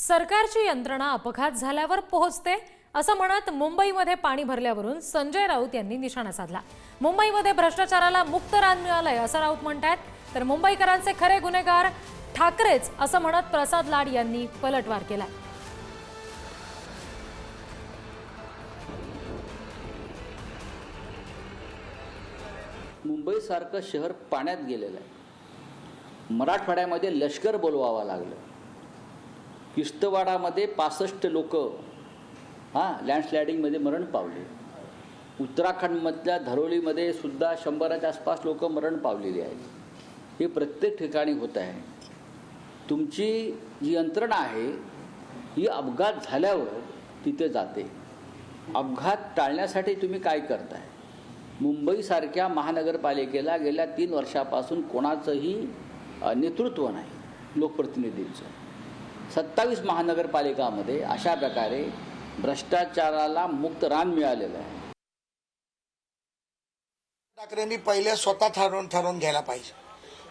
सरकारची यंत्रणा अपघात झाल्यावर पोहोचते असं म्हणत मुंबईमध्ये पाणी भरल्यावरून संजय राऊत यांनी निशाणा साधला। मुंबईमध्ये भ्रष्टाचाराला मुक्त रान मिळालंय असं राऊत म्हणतात, तर मुंबईकरांचे खरे गुन्हेगार ठाकरेच असं म्हणत प्रसाद लाड यांनी पलटवार केलाय। मुंबई सारखं शहर पाण्यात गेलेलं आहे। मराठवाड्यामध्ये लष्कर बोलवावं लागलं। किश्तवाडामध्ये 65 लोक लँडस्लायडिंगमध्ये मरण पावले। उत्तराखंडमधल्या धरोलीमध्ये सुद्धा 100च्या आसपास लोक मरण पावलेली आहेत। हे प्रत्येक ठिकाणी होत आहे। तुमची जी यंत्रणा आहे ही अपघात झाल्यावर तिथे जाते। अपघात टाळण्यासाठी तुम्ही काय करताय? मुंबईसारख्या महानगरपालिकेला गेल्या 3 वर्षापासून कोणाचंही नेतृत्व नाही लोकप्रतिनिधींचं। 27 महानगरपालिकामध्ये अशा प्रकारे भ्रष्टाचाराला मुक्त रान मिळालेलं आहे। ठाकरेंनी पहिले स्वतः ठरवून घ्यायला पाहिजे।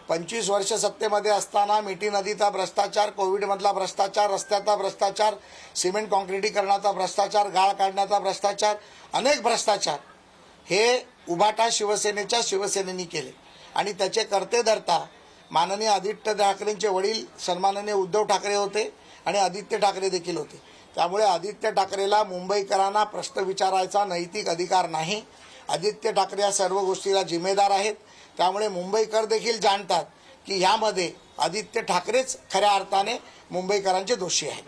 25 वर्ष सत्तेमध्ये असताना मिठी नदीचा भ्रष्टाचार, कोविडमधला भ्रष्टाचार, रस्त्याचा भ्रष्टाचार, सिमेंट कॉन्क्रिटीकरणाचा भ्रष्टाचार, गाळ काढण्याचा भ्रष्टाचार, अनेक भ्रष्टाचार हे उभाटा शिवसेनेनी केले आणि त्याचे करते धरता माननीय आदित्य ठाकरेंचे वडील सन्माननीय उद्धव ठाकरे होते आणि आदित्य ठाकरे देखील होते। त्यामुळे आदित्य ठाकरेला मुंबईकरांना प्रश्न विचारायचा नैतिक अधिकार नाही। आदित्य ठाकरे या सर्व गोष्टीला जिम्मेदार आहेत। त्यामुळे मुंबईकर देखील जाणतात की यामध्ये आदित्य ठाकरेच खऱ्या अर्थाने मुंबईकरांचे दोषी आहेत।